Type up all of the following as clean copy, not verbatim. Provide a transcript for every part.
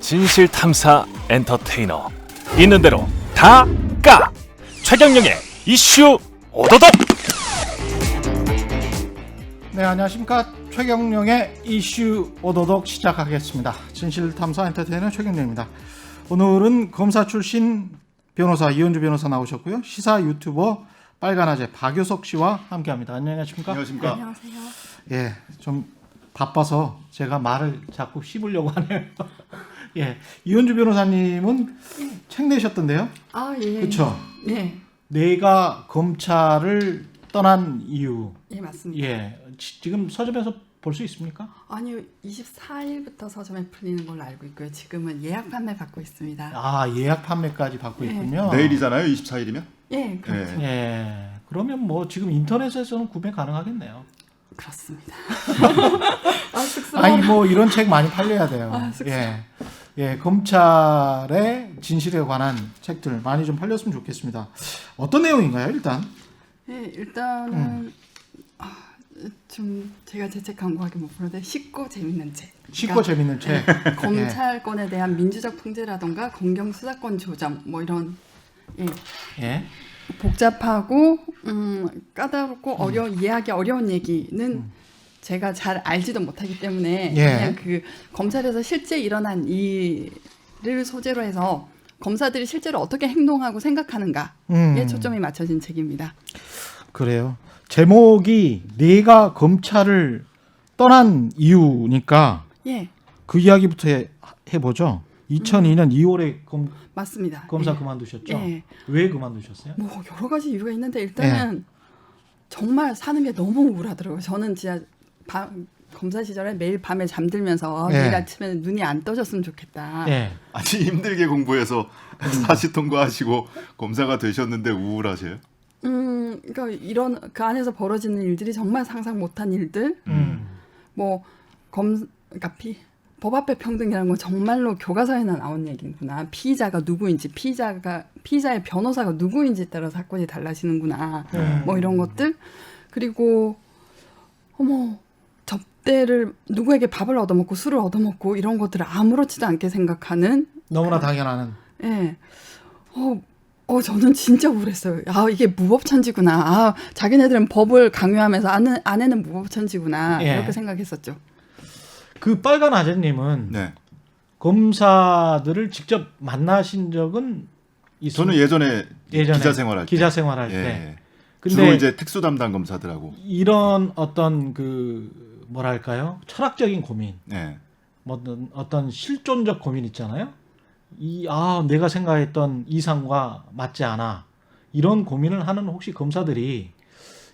진실탐사 엔터테이너 있는 대로 다 까! 최경영의 이슈 오도독. 네, 안녕하십니까. 최경영의 이슈 오도독 시작하겠습니다. 진실탐사 엔터테이너 최경영입니다. 오늘은 검사 출신 변호사 이현주 변호사 나오셨고요. 시사 유튜버 빨간아재 박효석 씨와 함께합니다. 안녕하십니까? 안녕하십니까? 안녕하세요. 예, 좀 바빠서 제가 말을 자꾸 씹으려고 하네요. 예, 이현주 변호사님은 책 내셨던데요? 아, 예. 그렇죠. 네. 내가 검찰을 떠난 이유. 예, 맞습니다. 예, 지금 서점에서 볼 수 있습니까? 아니요, 24일부터 서점에 풀리는 걸로 알고 있고요. 지금은 예약 판매 받고 있습니다. 아, 예약 판매까지 받고 네. 있군요. 내일이잖아요, 24일이면? 예, 그렇죠. 예, 그러면 뭐 지금 인터넷에서는 구매 가능하겠네요. 그렇습니다. 아, 쑥스러워. 아니 뭐 이런 책 많이 팔려야 돼요. 아, 쑥스러워. 예, 검찰의 진실에 관한 책들 많이 좀 팔렸으면 좋겠습니다. 어떤 내용인가요, 일단? 예, 일단은 좀 제가 제 책 광고하기 못 부르는데 쉽고 재밌는 책. 쉽고 재밌는 책. 검찰권에 대한 민주적 통제라던가 검경 수사권 조정 뭐 이런 예. 복잡하고 까다롭고 이해하기 어려운 얘기는 제가 잘 알지도 못하기 때문에 예. 그냥 그 검찰에서 실제 일어난 일을 소재로 해서 검사들이 실제로 어떻게 행동하고 생각하는가에 초점이 맞춰진 책입니다. 그래요. 제목이 내가 검찰을 떠난 이유니까 예, 그 이야기부터 해보죠. 2002년 2월에 맞습니다. 검사 예. 그만두셨죠? 예. 왜 그만두셨어요? 뭐 여러 가지 이유가 있는데 일단은 정말 사는 게 너무 우울하더라고요. 저는 진짜 검사 시절에 매일 밤에 잠들면서 예. 내일 아침에 눈이 안 떠졌으면 좋겠다. 예. 아니 힘들게 공부해서 사시 통과하시고 검사가 되셨는데 우울하세요? 그러니까 이런 그 안에서 벌어지는 일들이 정말 상상 못한 일들. 뭐 그러니까 법 앞에 평등이라는 건 정말로 교과서에나 나온 얘기구나. 피의자가 누구인지, 피의자의 변호사가 누구인지 따라 사건이 달라지는구나. 뭐 이런 것들. 그리고 접대를 누구에게 밥을 얻어먹고 술을 얻어먹고 이런 것들을 아무렇지도 않게 생각하는. 너무나 당연한. 예. 저는 진짜 우울했어요. 아, 이게 무법천지구나. 아, 자기네들은 법을 강요하면서 아내는 무법천지구나. 예. 이렇게 생각했었죠. 그 빨간 아재님은 네. 검사들을 직접 만나신 적은 있습니까? 저는 예전에 기자 생활할 때. 기자 생활할 예. 때. 근데 주로 이제 특수 담당 검사들하고. 이런 어떤 그 뭐랄까요? 철학적인 고민, 네. 뭐 어떤 실존적 고민 있잖아요. 내가 생각했던 이상과 맞지 않아. 이런 고민을 하는 혹시 검사들이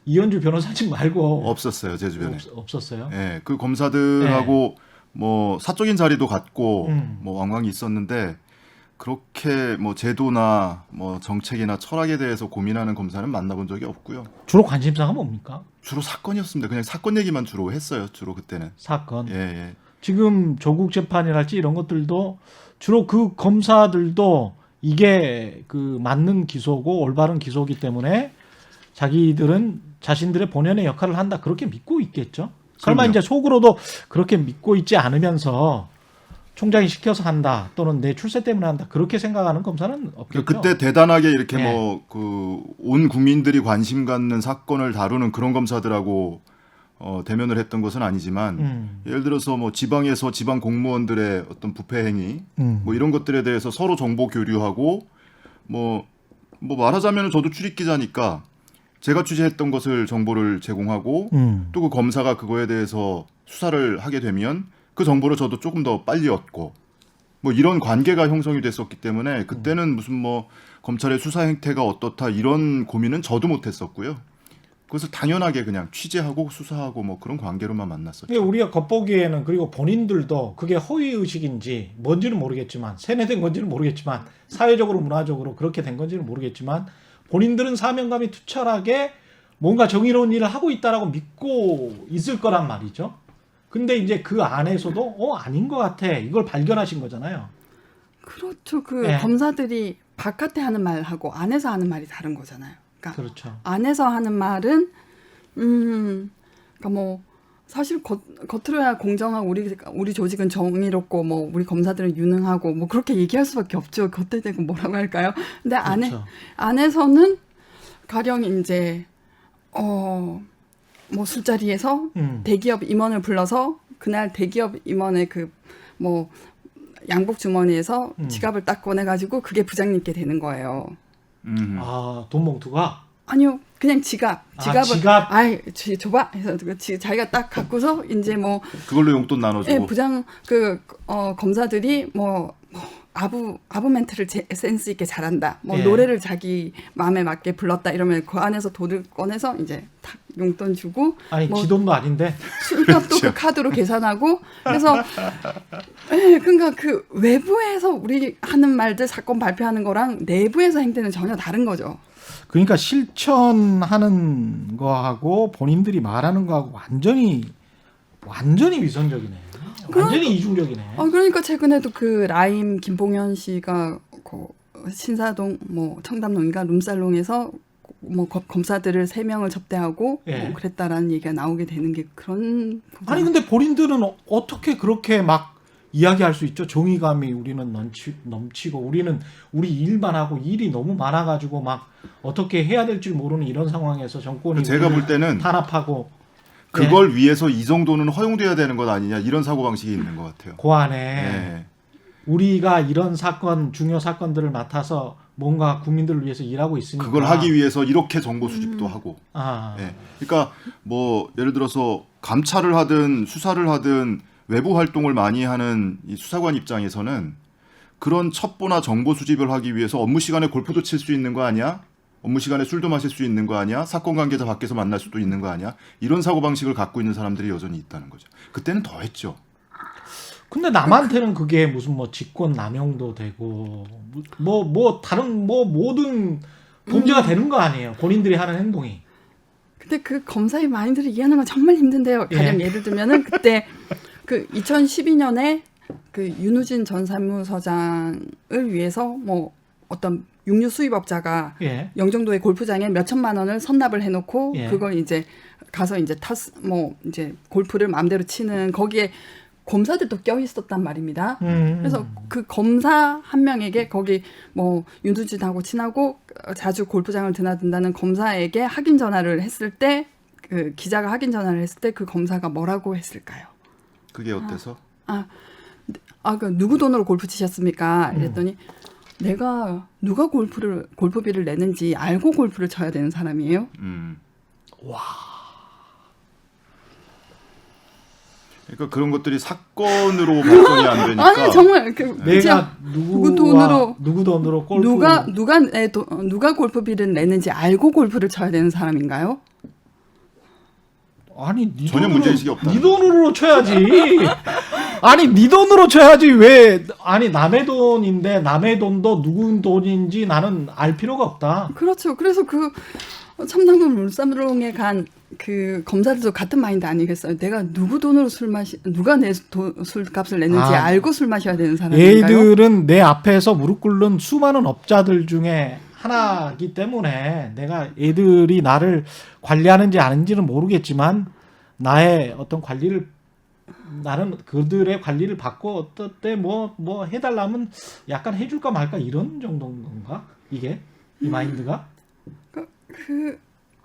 이현주 변호사님 말고 없었어요, 제 주변에. 없었어요. 예. 그 검사들하고 뭐 사적인 자리도 갖고 뭐 왕왕이 있었는데 그렇게 뭐 제도나 뭐 정책이나 철학에 대해서 고민하는 검사는 만나본 적이 없고요. 주로 관심사가 뭡니까? 주로 사건이었습니다. 그냥 사건 얘기만 주로 했어요. 주로 그때는. 사건. 예, 예. 지금 조국 재판이랄지 이런 것들도 주로 그 검사들도 이게 그 맞는 기소고 올바른 기소이기 때문에 자신들의 본연의 역할을 한다 그렇게 믿고 있겠죠. 설마 그럼요. 이제 속으로도 그렇게 믿고 있지 않으면서 총장이 시켜서 한다 또는 내 출세 때문에 한다 그렇게 생각하는 검사는 없겠죠. 그때 대단하게 이렇게 예. 뭐 그 온 국민들이 관심 갖는 사건을 다루는 그런 검사들하고 대면을 했던 것은 아니지만 예를 들어서 뭐 지방에서 지방 공무원들의 어떤 부패 행위 뭐 이런 것들에 대해서 서로 정보 교류하고 뭐 말하자면 저도 출입 기자니까 제가 취재했던 것을 정보를 제공하고 또 그 검사가 그거에 대해서 수사를 하게 되면 그 정보를 저도 조금 더 빨리 얻고 뭐 이런 관계가 형성이 됐었기 때문에 그때는 무슨 뭐 검찰의 수사 행태가 어떻다 이런 고민은 저도 못했었고요. 그것을 당연하게 그냥 취재하고 수사하고 뭐 그런 관계로만 만났었죠. 그게 우리가 겉보기에는 그리고 본인들도 그게 허위 의식인지 뭔지는 모르겠지만 세뇌된 건지는 모르겠지만 사회적으로 문화적으로 그렇게 된 건지는 모르겠지만 본인들은 사명감이 투철하게 뭔가 정의로운 일을 하고 있다라고 믿고 있을 거란 말이죠. 근데 이제 그 안에서도 아닌 것 같아. 이걸 발견하신 거잖아요. 그렇죠. 예. 검사들이 바깥에 하는 말하고 안에서 하는 말이 다른 거잖아요. 그러니까 그렇죠. 안에서 하는 말은 그러니까 뭐 사실 겉으로야 공정하고 우리 조직은 정의롭고 뭐 우리 검사들은 유능하고 뭐 그렇게 얘기할 수밖에 없죠. 겉에 대고 뭐라고 할까요? 근데 그렇죠. 안에서는 가령 이제 뭐 술자리에서 대기업 임원을 불러서 그날 대기업 임원의 그 뭐 양복 주머니에서 지갑을 딱 꺼내가지고 그게 부장님께 되는 거예요. 아, 돈 봉투가? 아니요, 그냥 지갑을 지갑? 아이 줘봐 해서 자기가 딱 갖고서 이제 뭐 그걸로 용돈 나눠주고. 예, 부장 검사들이 뭐 아부 멘트를 센스 있게 잘한다. 뭐 예. 노래를 자기 마음에 맞게 불렀다 이러면 그 안에서 돈을 꺼내서 이제 탁 용돈 주고 아니, 뭐 지 돈도 아닌데? 술값도 그렇죠. 그 카드로 계산하고 그래서 예, 그러니까 그 외부에서 우리 하는 말들 사건 발표하는 거랑 내부에서 행태는 전혀 다른 거죠. 그러니까 실천하는 거하고 본인들이 말하는 거하고 완전히 위선적이네. 완전히 이중적이네. 그러니까 최근에도 그 라임 김봉현 씨가 그 신사동 뭐 청담동인가 룸살롱에서 뭐 검사들을 3명을 접대하고 예. 뭐 그랬다라는 얘기가 나오게 되는 게 그런 아니 근데 본인들은 어떻게 그렇게 막 이야기할 수 있죠? 정의감이 우리는 넘치고 우리는 우리 일만 하고 일이 너무 많아가지고 막 어떻게 해야 될지 모르는 이런 상황에서 정권이 제가 볼 때는 탄압하고 그걸 위해서 이 정도는 허용돼야 되는 것 아니냐 이런 사고방식이 있는 것 같아요. 그 안에 네. 우리가 이런 사건 중요 사건들을 맡아서 뭔가 국민들을 위해서 일하고 있으니까 그걸 하기 위해서 이렇게 정보 수집도 하고. 아, 예. 그러니까 뭐 예를 들어서 감찰을 하든 수사를 하든 외부 활동을 많이 하는 이 수사관 입장에서는 그런 첩보나 정보 수집을 하기 위해서 업무 시간에 골프도 칠 수 있는 거 아니야? 업무 시간에 술도 마실 수 있는 거 아니야? 사건 관계자 밖에서 만날 수도 있는 거 아니야? 이런 사고방식을 갖고 있는 사람들이 여전히 있다는 거죠. 그때는 더 했죠. 근데 남한테는 그게 무슨 뭐 직권 남용도 되고 뭐 다른 뭐 모든 범죄가 되는 거 아니에요? 본인들이 하는 행동이. 근데 그 검사의 마인드를 이해하는 건 정말 힘든데요. 가령 예를 들면은 그때 그 2012년에 그 윤우진 전 사무처장을 위해서 뭐 어떤 육류 수입업자가 예. 영종도의 골프장에 몇 천만 원을 선납을 해놓고 예. 그걸 이제 가서 이제 뭐 이제 골프를 마음대로 치는 거기에 검사들도 껴 있었단 말입니다. 그래서 그 검사 한 명에게 거기 뭐 윤두진하고 친하고 자주 골프장을 드나든다는 검사에게 확인 전화를 했을 때 그 기자가 확인 전화를 했을 때 그 검사가 뭐라고 했을까요? 그게 어때서? 그 누구 돈으로 골프 치셨습니까? 이랬더니 내가 누가 골프비를 내는지 알고 골프를 쳐야 되는 사람이에요. 그러니까 그런 것들이 사건으로 발전이 안 되니까. 아니 정말 내가 누구 돈으로 누구 돈으로 골프 누가 골프비를 내는지 알고 골프를 쳐야 되는 사람인가요? 아니 네 전혀 돈으로, 문제의식이 없다. 네 돈으로 쳐야지. 아니 네 돈으로 쳐야지 왜 아니 남의 돈인데 남의 돈도 누구 돈인지 나는 알 필요가 없다. 그렇죠. 그래서 그 청담동 룰삼롱에 간 그 검사들도 같은 마인드 아니겠어요? 내가 누구 돈으로 누가 내 술값을 내는지 알고 술 마셔야 되는 사람인가요? 얘들은 내 앞에서 무릎 꿇는 수많은 업자들 중에 하나이기 때문에 내가 얘들이 나를 관리하는지 아는지는 모르겠지만 나의 어떤 관리를 나는 그들의 관리를 받고 어떨 때 뭐 해달라면 약간 해줄까 말까 이런 정도인 건가? 이게 이 마인드가?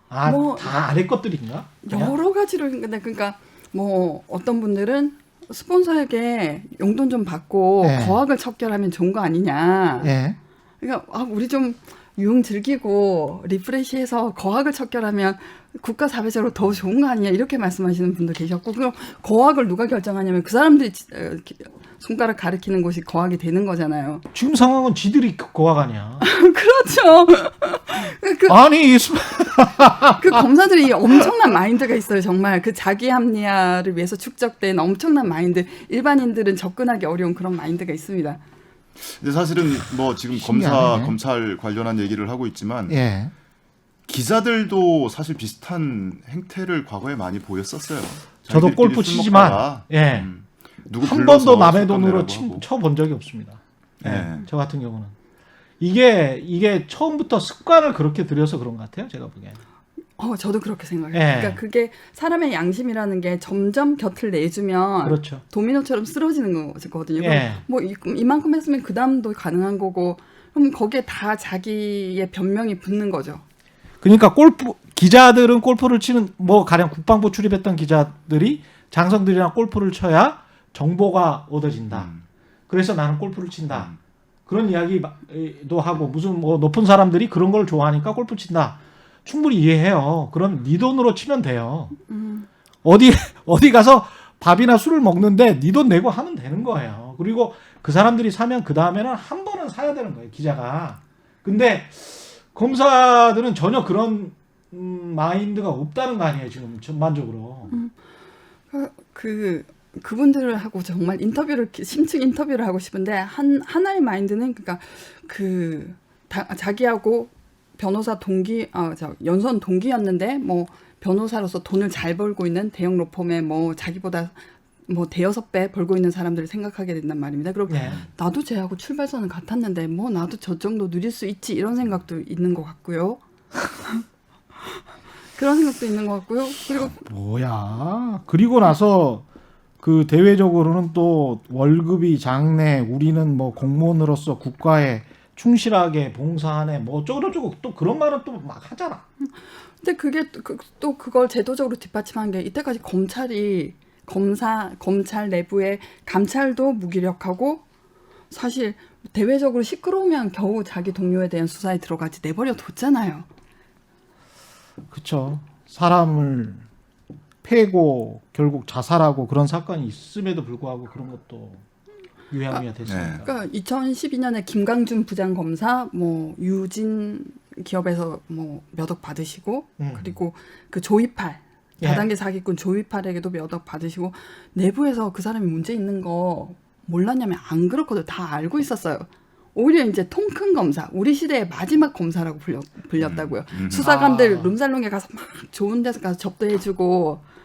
다 아래 것들인가? 그냥? 여러 가지로 그러니까 뭐 어떤 분들은 스폰서에게 용돈 좀 받고 네. 거학을 척결하면 좋은 거 아니냐. 예. 그러니까 우리 좀 유흥 즐기고 리프레시해서 거학을 척결하면 국가 사회적으로 더 좋은 거 아니냐 이렇게 말씀하시는 분도 계셨고 그럼 거학을 누가 결정하냐면 그 사람들이 손가락 가리키는 곳이 거학이 되는 거잖아요. 지금 상황은 지들이 고학 아니야. 그렇죠. 아니 그 검사들이 엄청난 마인드가 있어요. 정말 그 자기 합리화를 위해서 축적된 엄청난 마인드. 일반인들은 접근하기 어려운 그런 마인드가 있습니다. 근데 사실은 뭐 지금 신기하네. 검찰 관련한 얘기를 하고 있지만 예. 기자들도 사실 비슷한 행태를 과거에 많이 보였었어요. 저도 자기들끼리 골프 술 치지만 먹다가, 예. 누구 한 불러서 번도 남의 술값 돈으로 내라고 하고. 쳐본 적이 없습니다. 예. 예. 저 같은 경우는 이게 처음부터 습관을 그렇게 들여서 그런 것 같아요. 제가 보기에는. 저도 그렇게 생각해요. 예. 그러니까 그게 사람의 양심이라는 게 점점 곁을 내주면 그렇죠. 도미노처럼 쓰러지는 거거든요. 예. 뭐 이만큼 했으면 그 다음도 가능한 거고, 그럼 거기에 다 자기의 변명이 붙는 거죠. 그러니까 기자들은 골프를 치는 뭐 가령 국방부 출입했던 기자들이 장성들이랑 골프를 쳐야 정보가 얻어진다. 그래서 나는 골프를 친다. 그런 이야기도 하고 무슨 뭐 높은 사람들이 그런 걸 좋아하니까 골프 친다. 충분히 이해해요. 그럼 네 돈으로 치면 돼요. 어디 가서 밥이나 술을 먹는데 네 돈 내고 하면 되는 거예요. 그리고 그 사람들이 사면 그 다음에는 한 번은 사야 되는 거예요. 기자가. 근데 검사들은 전혀 그런 마인드가 없다는 거 아니에요. 지금 전반적으로. 그분들을 하고 정말 심층 인터뷰를 하고 싶은데 하나의 마인드는 그러니까 자기하고 변호사 연수원 동기였는데 뭐 변호사로서 돈을 잘 벌고 있는 대형 로펌에 뭐 자기보다 뭐 대여섯 배 벌고 있는 사람들을 생각하게 된단 말입니다. 그럼 네. 나도 쟤하고 출발선은 같았는데 뭐 나도 저 정도 누릴 수 있지 이런 생각도 있는 것 같고요. 그런 생각도 있는 것 같고요. 그리고 뭐야? 그리고 나서 그 대외적으로는 또 월급이 작네. 우리는 뭐 공무원으로서 국가에 충실하게 봉사하네. 뭐 어쩌고저쩌고 또 그런 말은 또 막 하잖아. 근데 그게 또 그걸 제도적으로 뒷받침한 게 이때까지 검찰 내부의 감찰도 무기력하고 사실 대외적으로 시끄러우면 겨우 자기 동료에 대한 수사에 들어가지 내버려 뒀잖아요. 그렇죠. 사람을 패고 결국 자살하고 그런 사건이 있음에도 불구하고 그런 것도 유야무야 됐습니다. 그러니까 2012년에 김강준 부장검사, 뭐 유진 기업에서 뭐 몇 억 받으시고, 그리고 그 조이팔 다단계 사기꾼 조이팔에게도 몇 억 받으시고 내부에서 그 사람이 문제 있는 거 몰랐냐면 안 그렇거든. 다 알고 있었어요. 오히려 이제 통 큰 검사, 우리 시대의 마지막 검사라고 불렸다고요. 수사관들 룸살롱에 가서 막 좋은 데서 가서 접대해주고.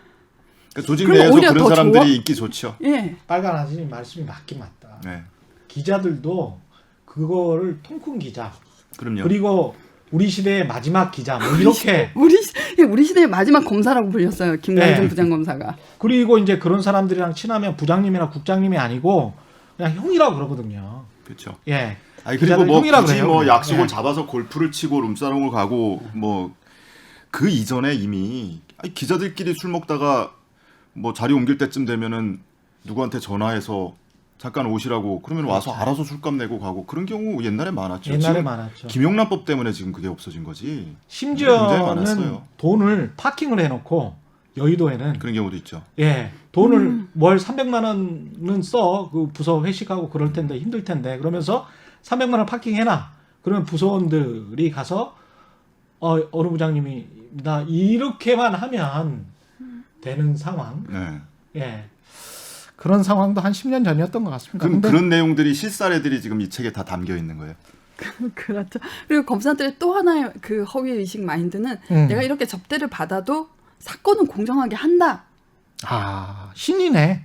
그러니까 조직 내에서 그런 사람들이 좋아? 인기 좋죠. 예. 빨간 아저씨 말씀이 맞긴 맞다. 네. 기자들도 그거를 통큰 기자. 그럼요. 그리고 우리 시대의 마지막 기자 뭐 이렇게 우리 시대의 마지막 검사라고 불렸어요. 김강준 네. 부장검사가. 그리고 이제 그런 사람들이랑 친하면 부장님이나 국장님이 아니고 그냥 형이라고 그러거든요. 그렇죠. 예. 아니 그리고 뭐 형이라 굳이 그래요. 뭐 약속을 예. 잡아서 골프를 치고 룸사롱을 가고 뭐 그 이전에 이미 기자들끼리 술 먹다가 뭐 자리 옮길 때쯤 되면은 누구한테 전화해서 잠깐 오시라고 그러면 와서 알아서 술값 내고 가고 그런 경우 옛날에 많았죠. 옛날에 지금 많았죠. 김영란법 때문에 지금 그게 없어진 거지. 굉장히 심지어는 많았어요. 돈을 파킹을 해놓고 여의도에는 그런 경우도 있죠. 예 돈을 월 300만 원은 써 그 부서 회식하고 그럴 텐데 힘들 텐데 그러면서 300만 원 파킹해놔. 그러면 부서원들이 가서 어느 부장님이다 이렇게만 하면 되는 상황. 네. 예. 그런 상황도 한 10년 전이었던 것 같습니다. 근데 그런 내용들이 실사례들이 지금 이 책에 다 담겨 있는 거예요. 그렇죠. 그리고 검사들의 또 하나의 그 허위 의식 마인드는 내가 이렇게 접대를 받아도 사건은 공정하게 한다. 아 신이네.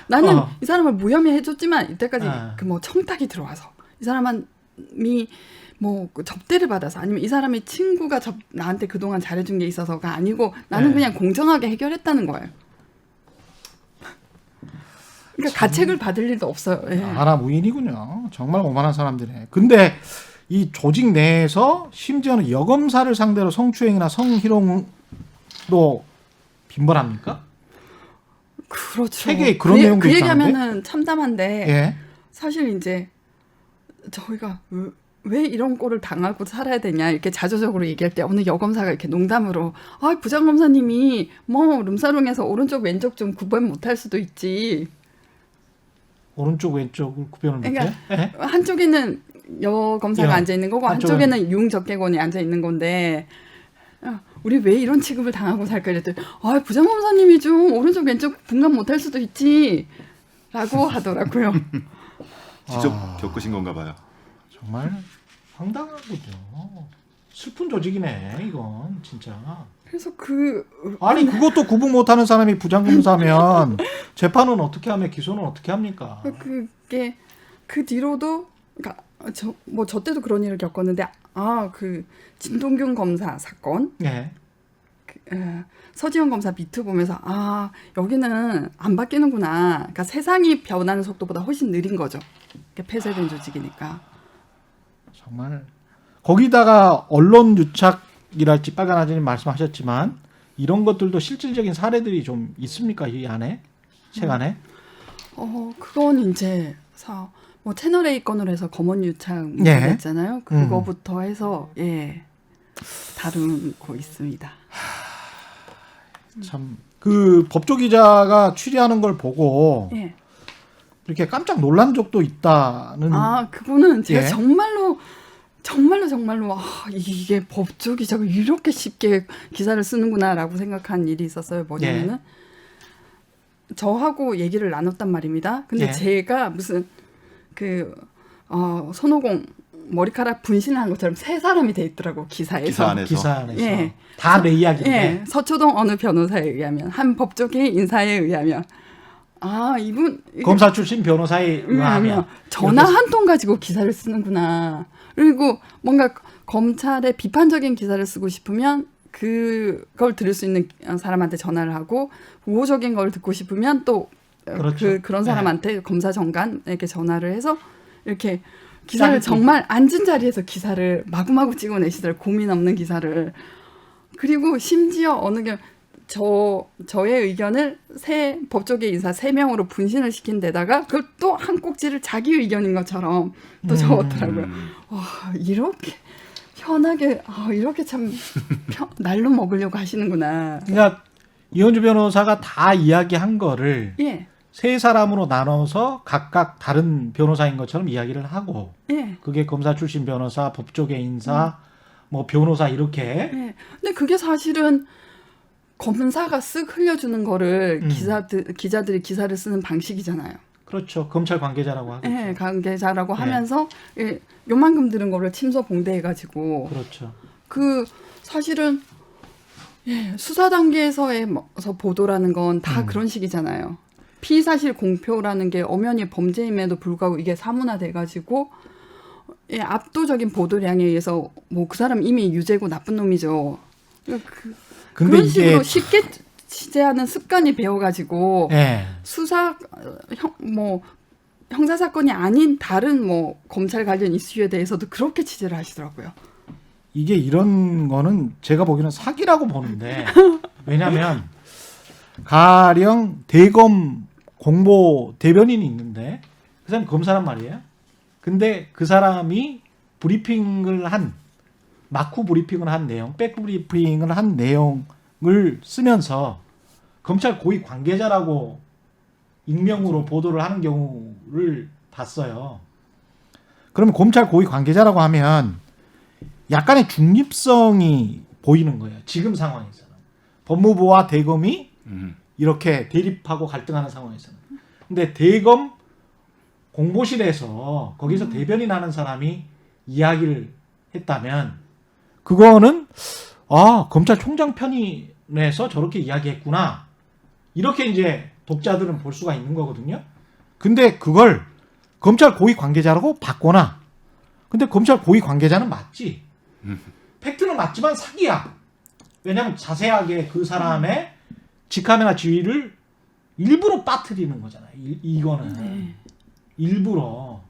나는 이 사람을 무혐의 해줬지만 이때까지 아. 그 뭐 청탁이 들어와서 이 사람이 뭐 접대를 받아서 아니면 이 사람의 친구가 나한테 그동안 잘해준 게 있어서가 아니고 나는 네. 그냥 공정하게 해결했다는 거예요. 그러니까 가책을 받을 일도 없어요. 예. 나라 무인이군요. 정말 오만한 사람들이네. 근데 이 조직 내에서 심지어는 여검사를 상대로 성추행이나 성희롱도 빈번합니까? 그렇죠. 책에 그런 내용도 그 있다는데? 얘기하면은 참담한데 예. 사실 이제 저희가 왜 이런 꼴을 당하고 살아야 되냐 이렇게 자조적으로 얘기할 때 어느 여검사가 이렇게 농담으로 부장검사님이 뭐 룸사롱에서 오른쪽 왼쪽 좀 구분 못할 수도 있지. 오른쪽 왼쪽을 구별을 못해? 그러니까 예? 한쪽에는 여검사가 여, 앉아 있는 거고 한쪽은. 한쪽에는 융적개곤이 앉아 있는 건데 우리 왜 이런 취급을 당하고 살까 이랬더니 부장검사님이 좀 오른쪽 왼쪽 분간 못할 수도 있지 라고 하더라고요. 직접 겪으신 건가 봐요. 정말 황당하군요. 슬픈 조직이네 이건 진짜. 그래서 아니 그것도 구분 못하는 사람이 부장검사면 재판은 어떻게 하며 기소는 어떻게 합니까? 그게 그 뒤로도 그러니까 저 때도 그런 일을 겪었는데 그 진동균 검사 사건 예. 서지현 검사 미투 보면서 여기는 안 바뀌는구나. 그러니까 세상이 변하는 속도보다 훨씬 느린 거죠. 폐쇄된 조직이니까. 정말 거기다가 언론 유착이랄지 빨간 아저님 말씀하셨지만 이런 것들도 실질적인 사례들이 좀 있습니까? 이 안에 책 안에? 그건 이제 뭐 채널 A 건으로 해서 검언 유착 문제가 예. 있잖아요. 그거부터 해서 다루고 있습니다. 참 그 법조 기자가 취재하는 걸 보고 예. 이렇게 깜짝 놀란 적도 있다는. 그분은 제가 예. 정말로 이게 법조 기자가 이렇게 쉽게 기사를 쓰는구나라고 생각한 일이 있었어요. 뭐냐면은 저하고 얘기를 나눴단 말입니다. 근데 예. 제가 무슨 손오공 머리카락 분신한 것처럼 세 사람이 돼 있더라고 기사에서. 기사 안에서. 기사 안에서 예. 다 내 이야기인데. 예, 서초동 어느 변호사에 의하면 한 법조계 인사에 의하면 이분 검사 출신 변호사에 의하면 전화 한 통 가지고 기사를 쓰는구나. 그리고 뭔가 검찰의 비판적인 기사를 쓰고 싶으면 그걸 들을 수 있는 사람한테 전화를 하고 우호적인 걸 듣고 싶으면 또 그렇죠. 그런 사람한테 검사 정관에게 전화를 해서 이렇게 기사를 정말 앉은 자리에서 기사를 마구마구 찍어내시더라고요. 고민 없는 기사를. 그리고 심지어 어느 게 저의 의견을 법조계 인사 3명으로 분신을 시킨 데다가 그걸 또 한 꼭지를 자기 의견인 것처럼 또 적었더라고요. 와, 이렇게 편하게 이렇게 참 날로 먹으려고 하시는구나. 그러니까 이현주 변호사가 다 이야기한 거를 예. 세 사람으로 나눠서 각각 다른 변호사인 것처럼 이야기를 하고 예. 그게 검사 출신 변호사, 법조계 인사, 뭐 변호사 이렇게. 예. 근데 그게 사실은 검사가 쓱 흘려주는 거를 기자들이 기사를 쓰는 방식이잖아요. 그렇죠. 검찰 관계자라고 하고. 예, 관계자라고 네. 하면서 요만큼 들은 거를 침소 봉대해가지고 그렇죠. 사실은 수사 단계에서 보도라는 건 다 그런 식이잖아요. 피의사실 공표라는 게 엄연히 범죄임에도 불구하고 이게 사문화돼가지고 압도적인 보도량에 의해서 뭐 그 사람 이미 유죄고 나쁜 놈이죠. 근데 그런 이게 식으로 쉽게 취재하는 습관이 배워가지고 형사 사건이 아닌 다른 뭐 검찰 관련 이슈에 대해서도 그렇게 취재를 하시더라고요. 이게 이런 거는 제가 보기에는 사기라고 보는데 왜냐하면 가령 대검 공보 대변인이 있는데 그 사람이 검사란 말이에요. 근데 그 사람이 마쿠 브리핑을 한 내용, 백 브리핑을 한 내용을 쓰면서 검찰 고위 관계자라고 익명으로 보도를 하는 경우를 봤어요. 그러면 검찰 고위 관계자라고 하면 약간의 중립성이 보이는 거예요. 지금 상황에서는. 법무부와 대검이 이렇게 대립하고 갈등하는 상황에서는. 근데 대검 공보실에서 거기서 대변인 하는 사람이 이야기를 했다면 그거는 검찰총장 편에서 저렇게 이야기했구나. 이렇게 이제 독자들은 볼 수가 있는 거거든요. 근데 그걸 검찰 고위 관계자라고 봤거나 근데 검찰 고위 관계자는 맞지. 팩트는 맞지만 사기야. 왜냐하면 자세하게 그 사람의 직함이나 지위를 일부러 빠뜨리는 거잖아요. 이거는 일부러.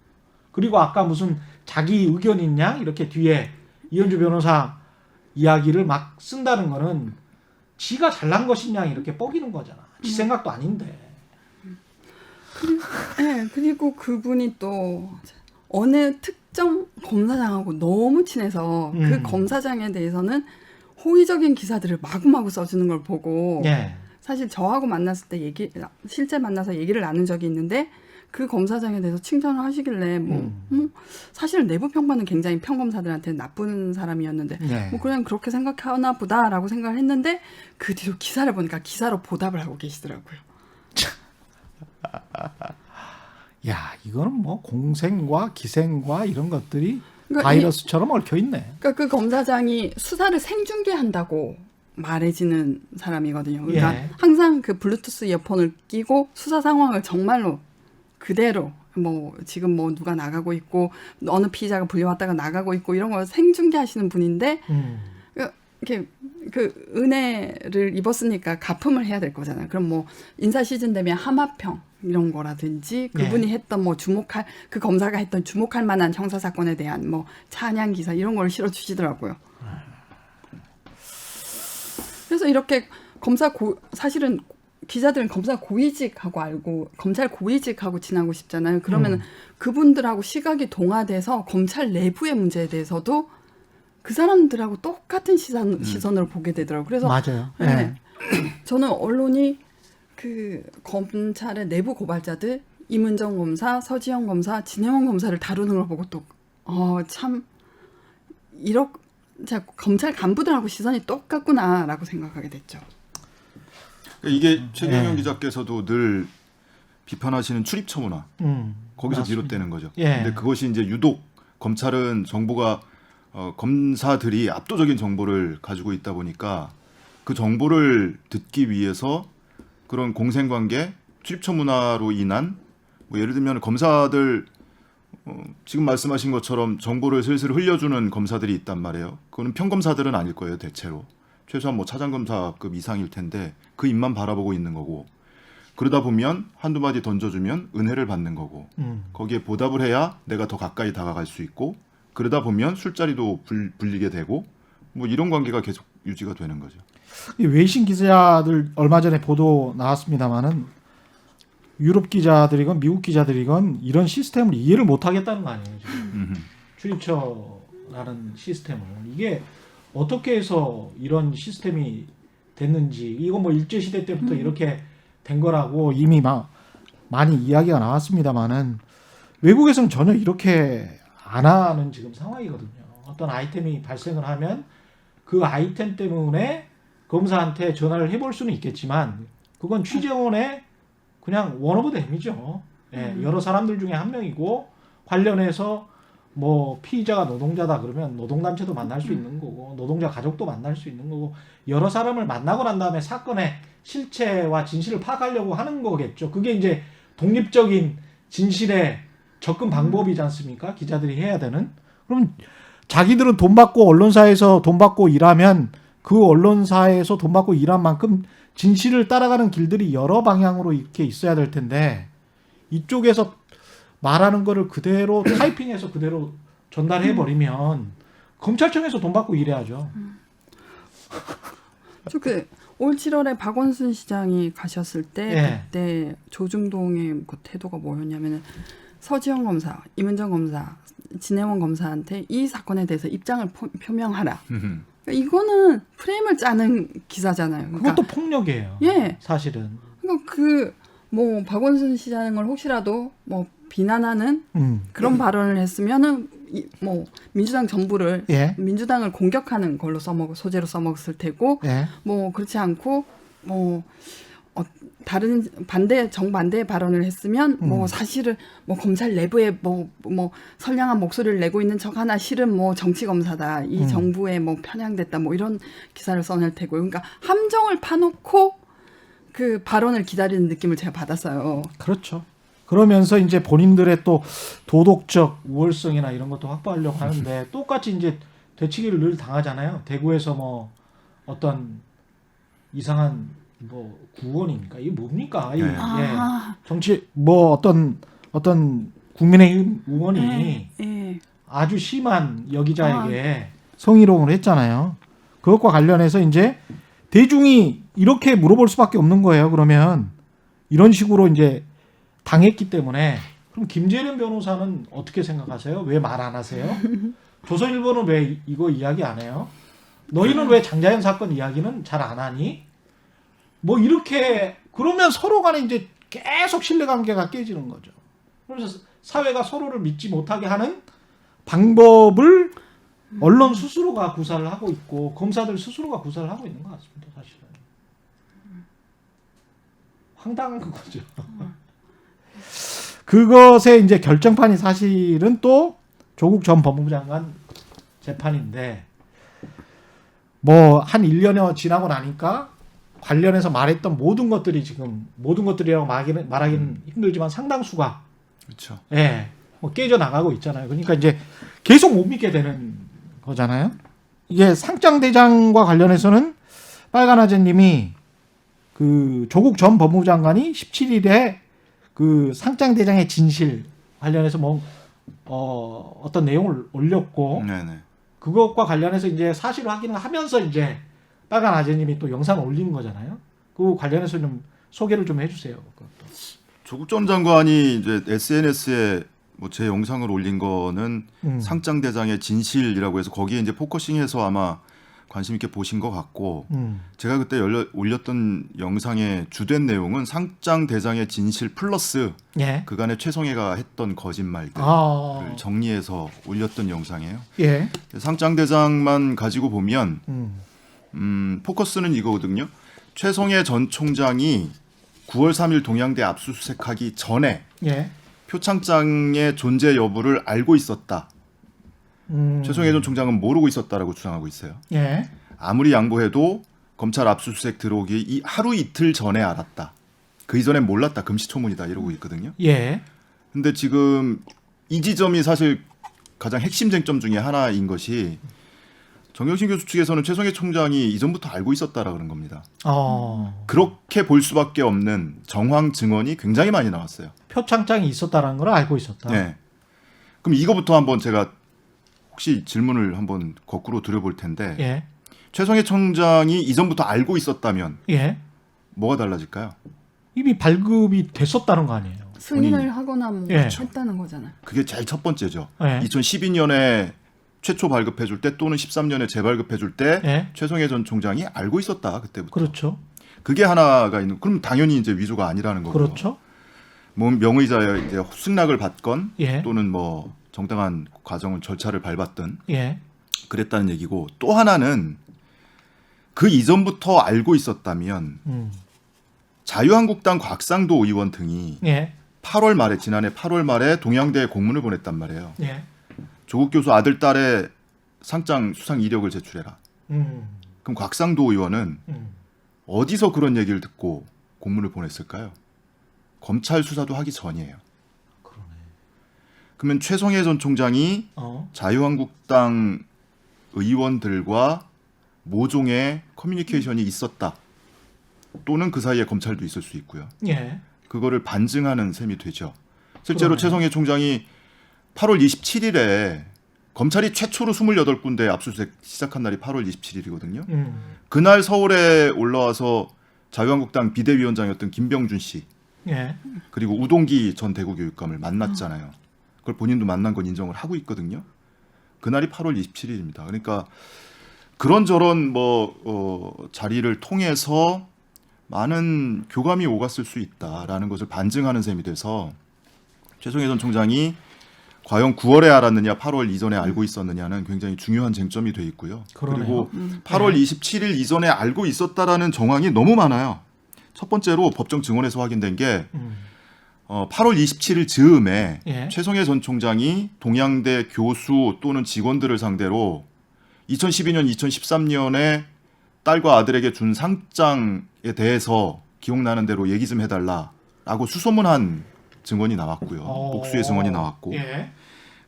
그리고 아까 무슨 자기 의견 있냐 이렇게 뒤에 이현주 변호사 이야기를 막 쓴다는 거는 지가 잘난 것이냐 이렇게 뻐기는 거잖아. 지 생각도 아닌데. 그리고 그분이 또 어느 특정 검사장하고 너무 친해서 그 검사장에 대해서는 호의적인 기사들을 마구마구 써주는 걸 보고 사실 저하고 만났을 때 실제 만나서 얘기를 나눈 적이 있는데 그 검사장에 대해서 칭찬을 하시길래 사실 내부 평판은 굉장히 평검사들한테 나쁜 사람이었는데 뭐 그냥 그렇게 생각하나 보다라고 생각을 했는데 그 뒤로 기사를 보니까 기사로 보답을 하고 계시더라고요. 야, 이거는 뭐 공생과 기생과 이런 것들이 그러니까 바이러스처럼 얽혀 있네. 그러니까 그 검사장이 수사를 생중계한다고 말해지는 사람이거든요. 그러니까 항상 그 블루투스 이어폰을 끼고 수사 상황을 정말로 그대로 뭐 지금 뭐 누가 나가고 있고 어느 피의자가 불려왔다가 나가고 있고 이런 걸 생중계하시는 분인데 이렇게 그 은혜를 입었으니까 가품을 해야 될 거잖아요. 그럼 뭐 인사 시즌 되면 하마평 이런 거라든지 그분이 했던 뭐 주목할 그 검사가 했던 주목할 만한 형사 사건에 대한 뭐 찬양 기사 이런 걸 실어 주시더라고요. 그래서 이렇게 사실은 기자들은 검사 고위직하고 알고 검찰 고위직하고 지나고 싶잖아요. 그러면 그분들하고 시각이 동화돼서 검찰 내부의 문제에 대해서도 그 사람들하고 똑같은 시선으로 보게 되더라고요. 그래서 맞아요. 네. 네. 저는 언론이 그 검찰의 내부 고발자들 임은정 검사, 서지영 검사, 진혜원 검사를 다루는 걸 보고 또 참 이렇게 검찰 간부들하고 시선이 똑같구나라고 생각하게 됐죠. 이게 최경영 기자께서도 늘 비판하시는 출입처 문화 거기서 맞습니다. 비롯되는 거죠. 예. 근데 그것이 이제 유독 검찰은 정보가 검사들이 압도적인 정보를 가지고 있다 보니까 그 정보를 듣기 위해서 그런 공생관계, 출입처 문화로 인한 뭐 예를 들면 검사들 지금 말씀하신 것처럼 정보를 슬슬 흘려주는 검사들이 있단 말이에요. 그거는 평검사들은 아닐 거예요, 대체로. 최소한 뭐 차장검사급 이상일 텐데 그 입만 바라보고 있는 거고 그러다 보면 한두 마디 던져주면 은혜를 받는 거고 거기에 보답을 해야 내가 더 가까이 다가갈 수 있고 그러다 보면 술자리도 불리게 되고 뭐 이런 관계가 계속 유지가 되는 거죠. 이 외신 기자들 얼마 전에 보도 나왔습니다마는 유럽 기자들이건 미국 기자들이건 이런 시스템을 이해를 못 하겠다는 거 아니에요, 지금. 출입처라는 시스템을. 이게 어떻게 해서 이런 시스템이 됐는지, 이거 뭐 일제시대 때부터 이렇게 된 거라고 이미 많이 이야기가 나왔습니다만은 외국에서는 전혀 이렇게 안 하는 지금 상황이거든요. 어떤 아이템이 발생을 하면 그 아이템 때문에 검사한테 전화를 해볼 수는 있겠지만 그건 취재원의 그냥 원오브댐이죠. 예, 여러 사람들 중에 한 명이고 관련해서 뭐 피의자가 노동자다 그러면 노동단체도 만날 수 있는 거고 노동자 가족도 만날 수 있는 거고 여러 사람을 만나고 난 다음에 사건의 실체와 진실을 파악하려고 하는 거겠죠. 그게 이제 독립적인 진실의 접근 방법이지 않습니까? 기자들이 해야 되는. 그럼 자기들은 돈 받고 언론사에서 돈 받고 일하면 그 언론사에서 돈 받고 일한 만큼 진실을 따라가는 길들이 여러 방향으로 이렇게 있어야 될 텐데 이쪽에서 말하는 거를 그대로 타이핑해서 그대로 전달해 버리면 검찰청에서 돈 받고 일해야죠. 올 7월에 박원순 시장이 가셨을 때 예. 그때 조중동의 그 태도가 뭐였냐면은 서지영 검사, 임은정 검사, 진혜원 검사한테 이 사건에 대해서 입장을 표명하라. 이거는 프레임을 짜는 기사잖아요. 그러니까, 그것도 폭력이에요. 예. 사실은. 그러니까 뭐 박원순 시장을 혹시라도 뭐 비난하는 그런 발언을 했으면은 뭐 민주당 정부를 예. 민주당을 공격하는 걸로 소재로 써먹었을 테고 예. 뭐 그렇지 않고 뭐 다른 정반대의 발언을 했으면 뭐 사실은 뭐 검찰 내부에 뭐 선량한 목소리를 내고 있는 척 하나 실은 뭐 정치 검사다 이 정부에 뭐 편향됐다 뭐 이런 기사를 써낼 테고 그러니까 함정을 파놓고 그 발언을 기다리는 느낌을 제가 받았어요. 그렇죠. 그러면서 이제 본인들의 또 도덕적 우월성이나 이런 것도 확보하려고 하는데 똑같이 이제 되치기를 늘 당하잖아요. 대구에서 뭐 어떤 이상한 뭐 구원입니까? 이게 뭡니까? 예. 정치 뭐 어떤 국민의힘 의원이 아주 심한 여기자에게 성희롱을 했잖아요. 그것과 관련해서 이제 대중이 이렇게 물어볼 수밖에 없는 거예요. 그러면 이런 식으로 이제 당했기 때문에 그럼 김재련 변호사는 어떻게 생각하세요? 왜 말 안 하세요? 조선일보는 왜 이거 이야기 안 해요? 너희는 왜 장자연 사건 이야기는 잘 안 하니? 뭐 이렇게 그러면 서로 간에 이제 계속 신뢰관계가 깨지는 거죠. 그래서 사회가 서로를 믿지 못하게 하는 방법을 언론 스스로가 구사를 하고 있고 검사들 스스로가 구사를 하고 있는 것 같습니다. 사실은. 황당한 거죠. 그것의 이제 결정판이 사실은 또 조국 전 법무부 장관 재판인데 뭐 한 1년여 지나고 나니까 관련해서 말했던 모든 것들이 지금 모든 것들이라고 말하기는 힘들지만 상당수가 그렇죠. 예, 뭐 깨져 나가고 있잖아요. 그러니까 이제 계속 못 믿게 되는 거잖아요. 이게 상장대장과 관련해서는 빨간아재님이 그 조국 전 법무장관이 17일에 그 상장대장의 진실 관련해서 뭐 어떤 내용을 올렸고 네네. 그것과 관련해서 이제 사실 확인을 하면서 이제 빨간아재님이 또 영상을 올린 거잖아요. 그 관련해서 좀 소개를 좀 해주세요. 그것도. 조국 전 장관이 이제 SNS에 뭐 제 영상을 올린 거는 상장대장의 진실이라고 해서 거기에 이제 포커싱해서 아마 관심 있게 보신 것 같고 제가 그때 올렸던 영상의 주된 내용은 상장대장의 진실 플러스 예. 그간의 최성해가 했던 거짓말들을 아. 정리해서 올렸던 영상이에요. 예. 상장대장만 가지고 보면 포커스는 이거거든요. 최성해 전 총장이 9월 3일 동양대 압수수색하기 전에 예. 표창장의 존재 여부를 알고 있었다. 최성해 전 총장은 모르고 있었다라고 주장하고 있어요. 예. 아무리 양보해도 검찰 압수수색 들어오기 하루 이틀 전에 알았다. 그 이전엔 몰랐다. 금시초문이다. 이러고 있거든요. 예. 근데 지금 이 지점이 사실 가장 핵심 쟁점 중에 하나인 것이 정경심 교수 측에서는 최성해 총장이 이전부터 알고 있었다라 그런 겁니다. 그렇게 볼 수밖에 없는 정황 증언이 굉장히 많이 나왔어요. 표창장이 있었다는 걸 알고 있었다. 네. 그럼 이거부터 한번 제가 혹시 질문을 한번 거꾸로 드려볼 텐데 예. 최성해 총장이 이전부터 알고 있었다면 예. 뭐가 달라질까요? 이미 발급이 됐었다는 거 아니에요. 승인을 하거나 뭐 예. 했다는 거잖아요. 그게 제일 첫 번째죠. 예. 2012년에 최초 발급해줄 때 또는 13년에 재발급해줄 때 예. 최성해 전 총장이 알고 있었다 그때부터. 그렇죠. 그게 하나가 있는. 그럼 당연히 이제 위조가 아니라는 거고. 그렇죠. 뭐 명의자의 이제 승낙을 받건 예. 또는 뭐 정당한 과정을 절차를 밟았든 예. 그랬다는 얘기고 또 하나는 그 이전부터 알고 있었다면 자유한국당 곽상도 의원 등이 예. 8월 말에 지난해 8월 말에 동양대에 공문을 보냈단 말이에요. 예. 조국 교수 아들 딸의 상장 수상 이력을 제출해라. 그럼 곽상도 의원은 어디서 그런 얘기를 듣고 공문을 보냈을까요? 검찰 수사도 하기 전이에요. 그러네. 그러면 최성해 전 총장이 자유한국당 의원들과 모종의 커뮤니케이션이 있었다. 또는 그 사이에 검찰도 있을 수 있고요. 예. 그거를 반증하는 셈이 되죠. 실제로 그러네요. 최성해 총장이 8월 27일에 검찰이 최초로 28군데 압수수색 시작한 날이 8월 27일이거든요. 그날 서울에 올라와서 자유한국당 비대위원장이었던 김병준 씨 예. 그리고 우동기 전 대구교육감을 만났잖아요. 그걸 본인도 만난 건 인정을 하고 있거든요. 그날이 8월 27일입니다. 그러니까 그런저런 자리를 통해서 많은 교감이 오갔을 수 있다라는 것을 반증하는 셈이 돼서 최성해 전 총장이 과연 9월에 알았느냐 8월 이전에 알고 있었느냐는 굉장히 중요한 쟁점이 돼 있고요. 그러네요. 그리고 8월 27일 이전에 알고 있었다라는 정황이 너무 많아요. 첫 번째로 법정 증언에서 확인된 게 8월 27일 즈음에 예. 최성해 전 총장이 동양대 교수 또는 직원들을 상대로 2012년, 2013년에 딸과 아들에게 준 상장에 대해서 기억나는 대로 얘기 좀 해달라라고 수소문한 증언이 나왔고요. 복수의 증언이 나왔고 예.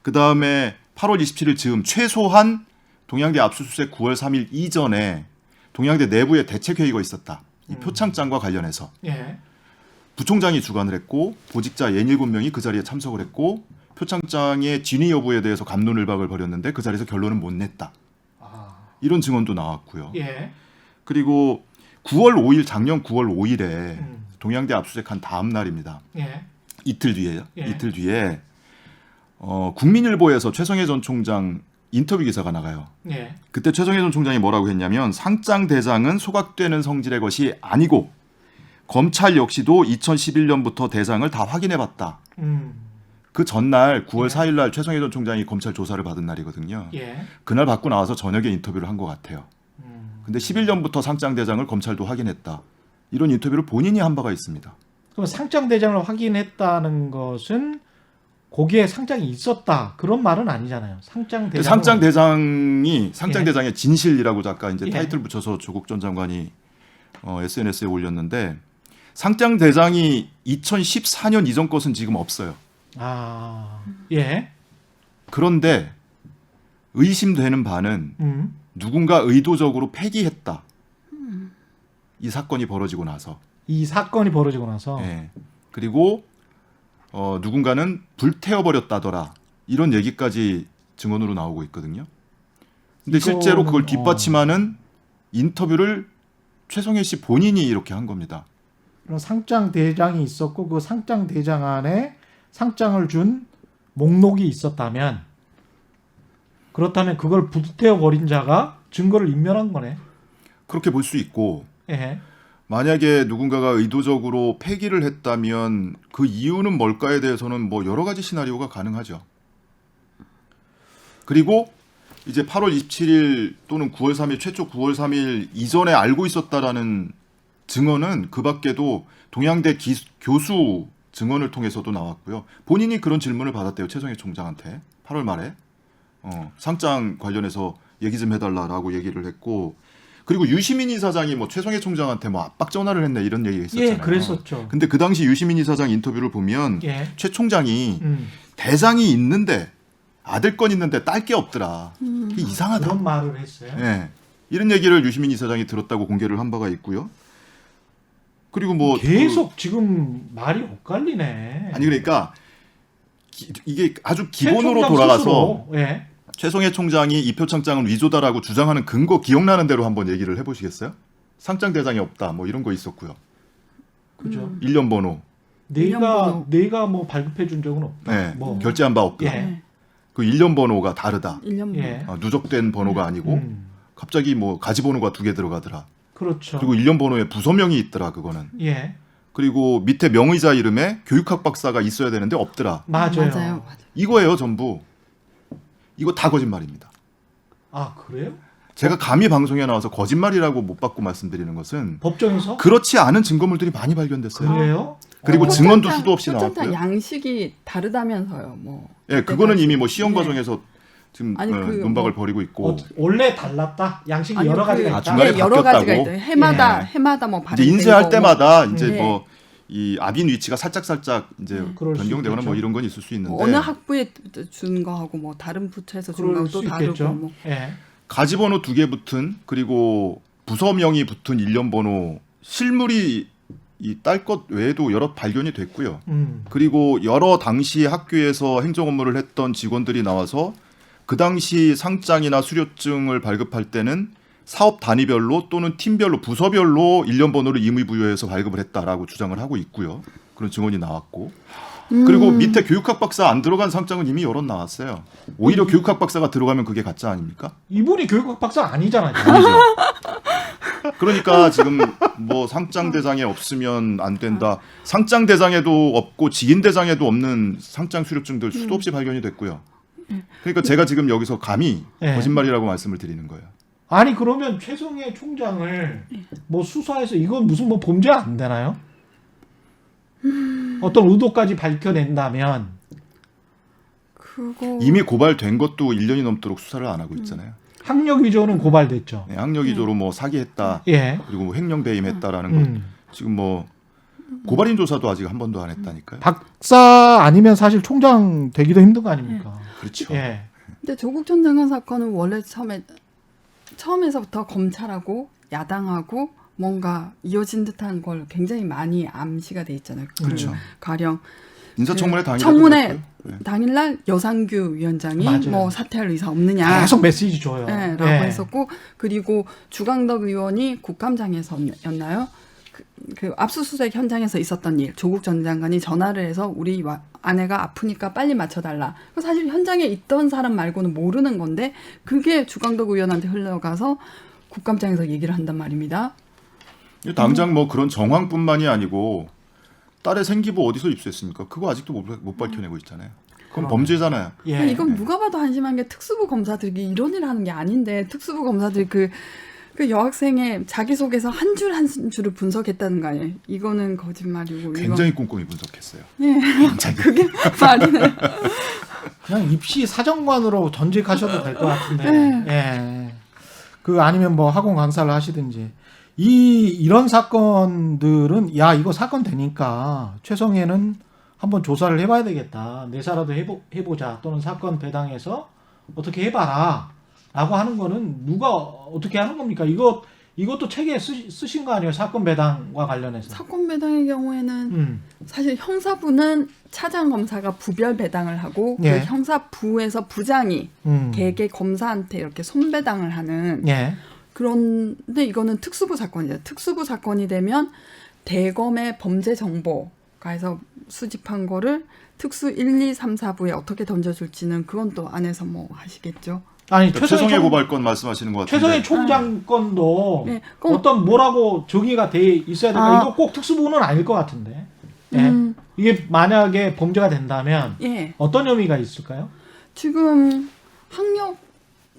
그다음에 8월 27일 즈음 최소한 동양대 압수수색 9월 3일 이전에 동양대 내부에 대책회의가 있었다. 이 표창장과 관련해서 예. 부총장이 주관을 했고 보직자 67명이 그 자리에 참석을 했고 표창장의 진위 여부에 대해서 갑론을박을 벌였는데 그 자리에서 결론은 못 냈다. 이런 증언도 나왔고요. 예. 그리고 9월 5일 작년 9월 5일에 동양대 압수수색한 다음 날입니다. 예. 이틀 뒤에요. 예. 이틀 뒤에 국민일보에서 최성해 전 총장 인터뷰 기사가 나가요. 예. 그때 최성해 전 총장이 뭐라고 했냐면 상장대장은 소각되는 성질의 것이 아니고 검찰 역시도 2011년부터 대장을 다 확인해봤다. 그 전날 9월 4일 날 최성해 전 총장이 검찰 조사를 받은 날이거든요. 예. 그날 받고 나와서 저녁에 인터뷰를 한 것 같아요. 근데 11년부터 상장대장을 검찰도 확인했다. 이런 인터뷰를 본인이 한 바가 있습니다. 그럼 상장대장을 확인했다는 것은 거기에 상장이 있었다 그런 말은 아니잖아요. 상장대장이 상장대장의 진실이라고 아까 이제 예. 타이틀 붙여서 조국 전 장관이 SNS에 올렸는데 상장대장이 2014년 이전 것은 지금 없어요. 아, 예. 그런데 의심되는 바는 누군가 의도적으로 폐기했다. 이 사건이 벌어지고 나서. 이 사건이 벌어지고 나서 예. 그리고 누군가는 불태워버렸다더라. 이런 얘기까지 증언으로 나오고 있거든요. 근데 실제로 그걸 뒷받침하는 인터뷰를 최성해 씨 본인이 이렇게 한 겁니다. 그런 상장 대장이 있었고 그 상장 대장 안에 상장을 준 목록이 있었다면 그렇다면 그걸 불태워 버린 자가 증거를 인멸한 거네. 그렇게 볼 수 있고 예. 만약에 누군가가 의도적으로 폐기를 했다면 그 이유는 뭘까에 대해서는 뭐 여러 가지 시나리오가 가능하죠. 그리고 이제 8월 27일 또는 9월 3일 최초 9월 3일 이전에 알고 있었다라는 증언은 그 밖에도 동양대 교수 증언을 통해서도 나왔고요. 본인이 그런 질문을 받았대요. 최성해 총장한테 8월 말에 상장 관련해서 얘기 좀 해달라라고 얘기를 했고 그리고 유시민 이사장이 뭐 최성해 총장한테 뭐 압박 전화를 했네 이런 얘기가 있었잖아요. 예, 그랬었죠. 근데 그 당시 유시민 이사장 인터뷰를 보면 예. 최 총장이 대장이 있는데 아들 건 있는데 딸 게 없더라. 이게 이상하다. 그런 말을 했어요. 예. 이런 얘기를 유시민 이사장이 들었다고 공개를 한 바가 있고요. 그리고 뭐 계속 지금 말이 엇갈리네. 아니 그러니까 이게 아주 최 기본으로 총장 돌아가서 스스로, 예. 최성해 총장이 이 표창장은 위조다라고 주장하는 근거 기억나는 대로 한번 얘기를 해보시겠어요? 상장 대장이 없다 뭐 이런 거 있었고요. 그죠. 1년 번호, 내가 뭐 발급해 준 적은 없다. 네, 뭐. 결제한 바 없다. 예. 그 1년 번호가 다르다. 1년 예. 누적된 번호가 아니고 갑자기 뭐 가지 번호가 2개 들어가더라. 그렇죠. 그리고 1년 번호에 부서명이 있더라 그거는. 예. 그리고 밑에 명의자 이름에 교육학 박사가 있어야 되는데 없더라. 맞아요. 이거예요 전부. 이거 다 거짓말입니다. 아, 그래요? 제가 감히 방송에 나와서 거짓말이라고 못 받고 말씀드리는 것은 법정에서? 그렇지 않은 증거물들이 많이 발견됐어요. 그래요? 그리고 어. 증언도 수도 없이 표창장 나왔고요. 양식이 다르다면서요. 뭐. 예, 그거는 이미 뭐 시험 네. 과정에서 지금 아니, 그 논박을 뭐- 벌이고 있고 원래 달랐다. 양식이 아니, 여러 가지가 아, 있다. 중간에 여러 가지가 바뀌었다고? 있다. 해마다 예. 해마다 뭐 이제 발행된 인쇄할 거, 때마다 이제 네. 뭐 이 압인 위치가 살짝 이제 그럴 수 변경되거나 뭐 있겠죠. 이런 건 있을 수 있는데 뭐 어느 학부에 준 거하고 뭐 다른 부처에서 준 그럴 거하고 수 또 다르고 있겠죠. 뭐. 예. 가지번호 2개 붙은 그리고 부서명이 붙은 일련 번호 실물이 이 딸 것 외에도 여러 발견이 됐고요. 그리고 여러 당시 학교에서 행정 업무를 했던 직원들이 나와서 그 당시 상장이나 수료증을 발급할 때는 사업 단위별로 또는 팀별로 부서별로 일련 번호를 임의 부여해서 발급을 했다라고 주장을 하고 있고요. 그런 증언이 나왔고 그리고 밑에 교육학 박사 안 들어간 상장은 이미 여러 나왔어요. 오히려 교육학 박사가 들어가면 그게 가짜 아닙니까? 이분이 교육학 박사 아니잖아요. 아니죠. 그러니까 지금 뭐 상장 대장에 없으면 안 된다. 상장 대장에도 없고 직인 대장에도 없는 상장 수료증들 수도 없이 발견이 됐고요. 그러니까 제가 지금 여기서 감히 네. 거짓말이라고 말씀을 드리는 거예요. 아니 그러면 최성해 총장을 뭐 수사해서 이건 무슨 뭐 범죄 안 되나요? 어떤 의도까지 밝혀낸다면 그거 이미 고발된 것도 1년이 넘도록 수사를 안 하고 있잖아요. 학력 위조는 고발됐죠. 네, 학력 위조로 뭐 사기했다. 예. 그리고 뭐 횡령 배임했다라는 거. 지금 뭐 고발인 조사도 아직 한 번도 안 했다니까요. 박사 아니면 사실 총장 되기도 힘든 거 아닙니까? 그렇죠. 예. 근데 조국 전 장관 사건은 원래 처음에서부터 검찰하고 야당하고 뭔가 이어진 듯한 걸 굉장히 많이 암시가 돼 있잖아요. 그렇죠. 가령 인사청문회 당일에 청문회 당일날 여상규 위원장이 맞아요. 뭐 사퇴할 의사 없느냐 계속 메시지 줘요. 네, 라고 예. 했었고 그리고 주강덕 의원이 국감장에서였나요? 그 압수수색 현장에서 있었던 일 조국 전 장관이 전화를 해서 우리 아내가 아프니까 빨리 맞춰달라. 사실 현장에 있던 사람 말고는 모르는 건데 그게 주강덕 의원한테 흘러가서 국감장에서 얘기를 한단 말입니다. 당장 뭐 그런 정황뿐만이 아니고 딸의 생기부 어디서 입수했습니까? 그거 아직도 못 밝혀내고 있잖아요. 그건 범죄잖아요. 예. 이건 누가 봐도 한심한 게 특수부 검사들이 이런 일을 하는 게 아닌데 특수부 검사들이 그 여학생의 자기소개서 한 줄 한 줄을 분석했다는 거 아니에요? 이거는 거짓말이고 굉장히 꼼꼼히 분석했어요. 예, 그게 말이네. 그냥 입시 사정관으로 전직하셔도 될 것 같은데. 네. 예. 그 아니면 뭐 학원 강사를 하시든지. 이런 사건들은 야 이거 사건 되니까 최성해는 한번 조사를 해봐야 되겠다. 내사라도 해보자. 또는 사건 배당해서 어떻게 해봐라. 라고 하는 거는 누가 어떻게 하는 겁니까? 이것도 책에 쓰신 거 아니에요? 사건 배당과 관련해서. 사건 배당의 경우에는 사실 형사부는 차장 검사가 부별 배당을 하고 예. 그 형사부에서 부장이 개개 검사한테 이렇게 손배당을 하는 예. 그런데 이거는 특수부 사건이죠. 특수부 사건이 되면 대검의 범죄 정보가에서 수집한 거를 특수 1, 2, 3, 4부에 어떻게 던져줄지는 그건 또 안에서 뭐 하시겠죠. 아니 최성해 고발건 말씀하시는 것 같은데. 최성해 총장 건도 네, 꼭- 어떤 뭐라고 정의가 돼 있어야 될까? 이거 꼭 특수부는 아닐 것 같은데. 예. 이게 만약에 범죄가 된다면 예. 어떤 혐의가 있을까요? 지금 학력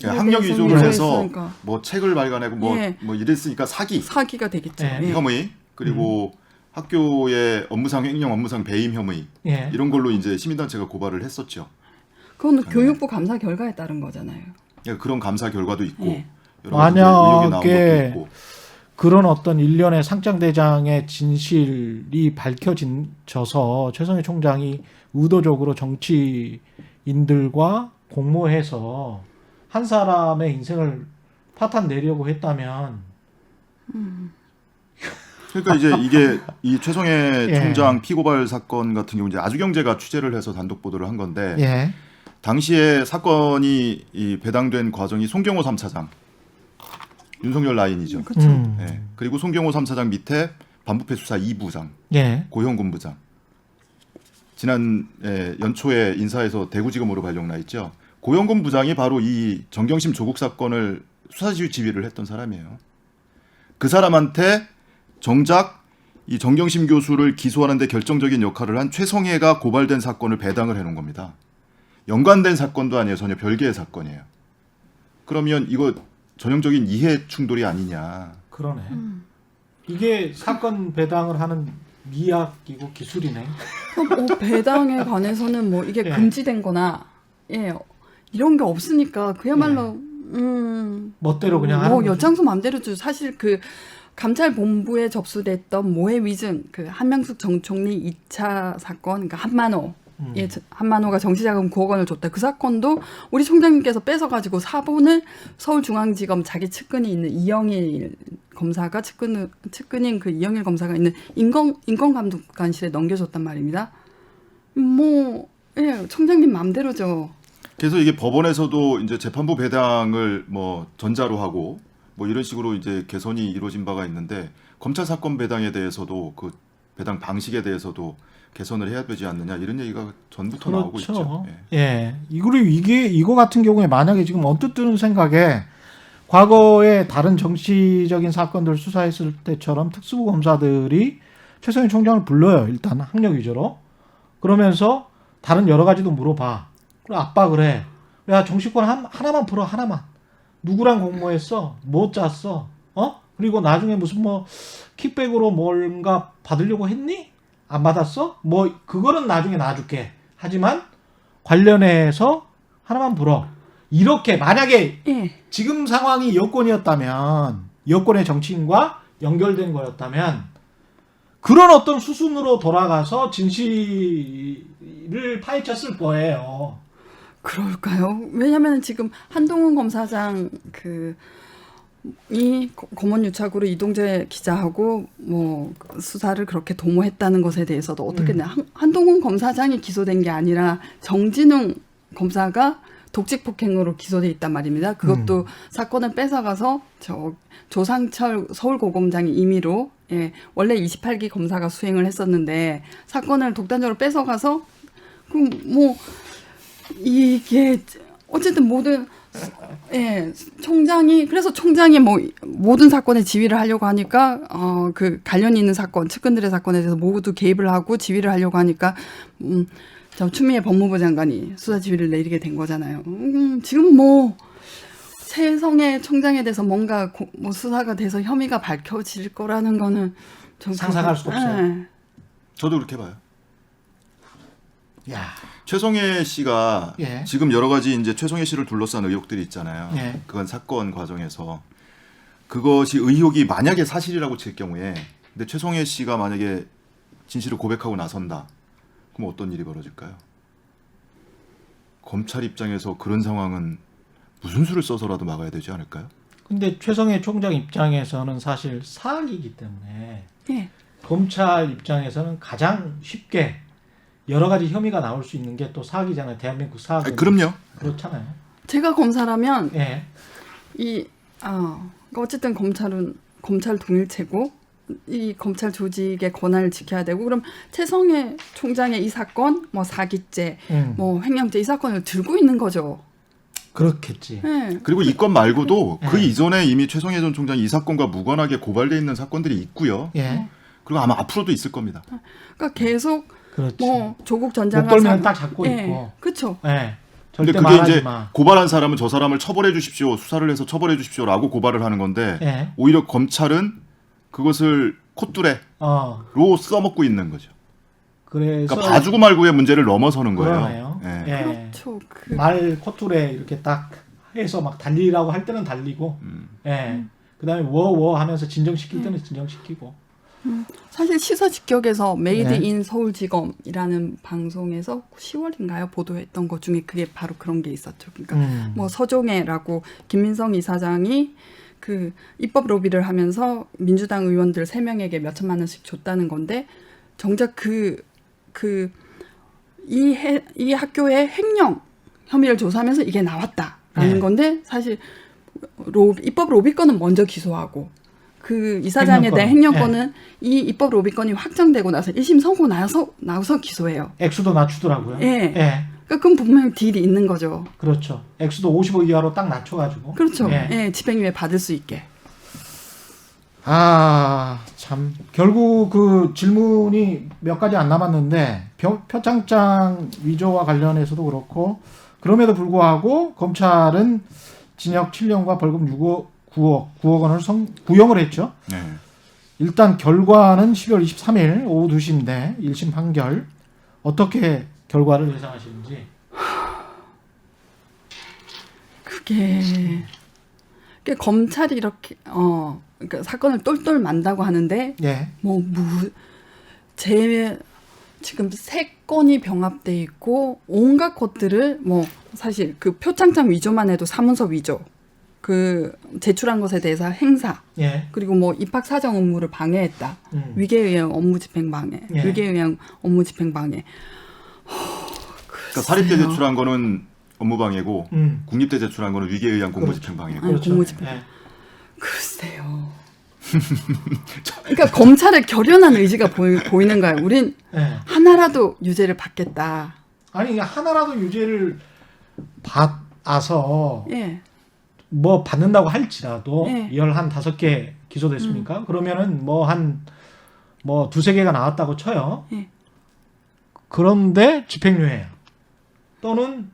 학력 위조를 해서 있으니까 뭐 책을 발간하고 뭐 예. 이랬으니까 사기가 되겠죠. 예. 예. 혐의 그리고 학교의 업무상 횡령, 업무상 배임 혐의 예. 이런 걸로 이제 시민단체가 고발을 했었죠. 그건 교육부 감사 결과에 따른 거잖아요. 그러니까 그런 감사 결과도 있고 예. 여러 가지 이제 의혹이 나온 만약에 것도 있고. 그런 어떤 일련의 상장대장의 진실이 밝혀져서 최성해 총장이 의도적으로 정치인들과 공모해서 한 사람의 인생을 파탄 내려고 했다면 그러니까 이제 이게 이 최성해 예. 총장 피고발 사건 같은 경우 이제 아주경제가 취재를 해서 단독 보도를 한 건데 예. 당시에 사건이 이 배당된 과정이 송경호 3차장 윤석열 라인이죠. 그렇죠. 예. 그리고 송경호 3차장 밑에 반부패 수사 2부장 예. 고형군 부장 지난 연초에 인사해서 대구지검으로 발령 나 있죠. 고형군 부장이 바로 이 정경심 조국 사건을 수사 지휘를 했던 사람이에요. 그 사람한테 정작 이 정경심 교수를 기소하는 데 결정적인 역할을 한 최성해가 고발된 사건을 배당을 해놓은 겁니다. 연관된 사건도 아니에요. 전혀 별개의 사건이에요. 그러면 이거 전형적인 이해 충돌이 아니냐. 그러네. 이게 사건 배당을 하는 미학이고 기술이네. 배당에 관해서는 뭐 이게 예. 금지된거나 예 이런 게 없으니까 그야말로 멋대로 그냥 하는 뭐 거지. 여장수 맘대로죠. 사실 그 감찰본부에 접수됐던 모해 위증 그 한명숙 전 총리 2차 사건 그러니까 한만호 예, 한만호가 정치자금 9억 원을 줬다. 그 사건도 우리 총장님께서 뺏어가지고 사본을 서울중앙지검 자기 측근이 있는 이영일 검사가 측근인 그 이영일 검사가 있는 인권감독관실에 넘겨줬단 말입니다. 뭐, 예, 총장님 마음대로죠. 그래서 이게 법원에서도 이제 재판부 배당을 뭐 전자로 하고 뭐 이런 식으로 이제 개선이 이루어진 바가 있는데 검찰 사건 배당에 대해서도 그 배당 방식에 대해서도 개선을 해야 되지 않느냐 이런 얘기가 전부터 나오고 있죠. 예. 예. 이거 같은 경우에 만약에 지금 언뜻 드는 생각에 과거에 다른 정치적인 사건들 수사했을 때처럼 특수부 검사들이 최성해 총장을 불러요. 일단 학력 위조로. 그러면서 다른 여러 가지도 물어봐. 그리고 압박을 해. 야, 정치권 하나만 풀어, 하나만. 누구랑 공모했어? 뭐 짰어? 그리고 나중에 무슨 뭐 킥백으로 뭔가 받으려고 했니? 안 받았어? 뭐 그거는 나중에 놔줄게. 하지만 관련해서 하나만 불어. 이렇게 만약에 예. 지금 상황이 여권이었다면 여권의 정치인과 연결된 거였다면 그런 어떤 수순으로 돌아가서 진실을 파헤쳤을 거예요. 그럴까요? 왜냐하면 지금 한동훈 검사장 이 검언유착으로 이동재 기자하고 뭐 수사를 그렇게 도모했다는 것에 대해서도 어떻게 한동훈 검사장이 기소된 게 아니라 정진웅 검사가 독직 폭행으로 기소돼 있단 말입니다. 그것도 사건을 뺏어가서 조상철 서울고검장이 임의로 원래 28기 검사가 수행을 했었는데 사건을 독단적으로 뺏어가서 그럼 뭐 이게 어쨌든 모든 총장이 뭐 모든 사건에 지휘를 하려고 하니까 그 관련 있는 사건 측근들의 사건에 대해서 모두 개입을 하고 지휘를 하려고 하니까 추미애 법무부 장관이 수사 지휘를 내리게 된 거잖아요. 지금 뭐 최성해 총장에 대해서 뭔가 뭐 수사가 돼서 혐의가 밝혀질 거라는 거는 상상할 수 없어요. 저도 그렇게 봐요. 야. 최성해 씨가 예. 지금 여러 가지 이제 최성해 씨를 둘러싼 의혹들이 있잖아요. 예. 그건 사건 과정에서 그것이 의혹이 만약에 사실이라고 칠 경우에 근데 최성해 씨가 만약에 진실을 고백하고 나선다. 그럼 어떤 일이 벌어질까요? 검찰 입장에서 그런 상황은 무슨 수를 써서라도 막아야 되지 않을까요? 근데 최성해 총장 입장에서는 사실 사학이기 때문에 예. 검찰 입장에서는 가장 쉽게 여러 가지 혐의가 나올 수 있는 게 또 사학이잖아요. 대한민국 사학은. 그럼요. 그렇잖아요. 제가 검사라면 예. 그러니까 어쨌든 검찰은 검찰 동일체고 이 검찰 조직의 권한을 지켜야 되고 그럼 최성해 총장의 이 사건 뭐 사기죄 뭐 횡령죄 이 사건을 들고 있는 거죠. 그렇겠지. 네. 그리고 이 건 말고도 네. 그 이전에 이미 최성해 전 총장이 이 사건과 무관하게 고발돼 있는 사건들이 있고요. 예. 그리고 아마 앞으로도 있을 겁니다. 그러니까 계속 그렇지. 뭐 조국 전 장관 목덜미는 딱 잡고 있고. 그렇죠. 예. 근데 절대 그게 말하지 이제 마. 고발한 사람은 저 사람을 처벌해 주십시오. 수사를 해서 처벌해 주십시오라고 고발을 하는 건데 예. 오히려 검찰은 그것을 콧뚜레로 써먹고 있는 거죠. 그래서 그러니까 봐주고 말고의 문제를 넘어서는 거예요. 그러네요. 예. 예. 그렇죠. 말 코툴에 이렇게 딱 해서 막 달리라고 할 때는 달리고, 예. 그다음에 워워 하면서 진정시킬 때는 진정시키고. 사실 시사직격에서 메이드 네. 인 서울지검이라는 방송에서 10월인가요 보도했던 것 중에 그게 바로 그런 게 있었죠. 그러니까 뭐 서종애라고 김민성 이사장이 그 입법 로비를 하면서 민주당 의원들 3명에게 몇 천만 원씩 줬다는 건데 정작 이 학교의 횡령 혐의를 조사하면서 이게 나왔다라는 네. 건데 사실 입법 로비건은 먼저 기소하고 그 이사장에 대한 횡령건은 이 입법 로비건이 확정되고 나서 1심 선고 나서 기소해요. 액수도 낮추더라고요. 예. 예. 그러니까 그건 분명히 딜이 있는 거죠. 그렇죠. 액수도 50억 이하로 딱 낮춰가지고. 그렇죠. 예. 예, 집행유예 받을 수 있게. 참. 결국 그 질문이 몇 가지 안 남았는데, 표창장 위조와 관련해서도 그렇고, 그럼에도 불구하고 검찰은 징역 7년과 벌금 9억 원을 구형을 했죠. 네. 일단 결과는 12월 23일 오후 2시인데 1심 판결 어떻게 결과를 예상하시는지. 그게 검찰이 이렇게 그러니까 사건을 똘똘 만다고 하는데 예. 지금 3건이 병합돼 있고 온갖 것들을 뭐 사실 그 표창장 위조만 해도 사문서 위조, 그 제출한 것에 대해서 행사, 예. 그리고 뭐 입학 사정 업무를 방해했다, 위계에 의한 업무 집행 방해, 예. 위계에 의한 업무 집행 방해. 그러니까 사립대 제출한 거는 업무방해고 국립대 제출한 거는 위계에 의한 공무집행방해고. 아니, 공무집행. 예. 글쎄요. 그러니까 검찰의 결연한 의지가 보이는 거예요. 우린 예. 하나라도 유죄를 받겠다. 아니 하나라도 유죄를 받아서 예. 뭐 받는다고 할지라도 예. 15개 기소됐습니까? 그러면은 뭐 두세 개가 나왔다고 쳐요. 예. 그런데 집행유예야. 또는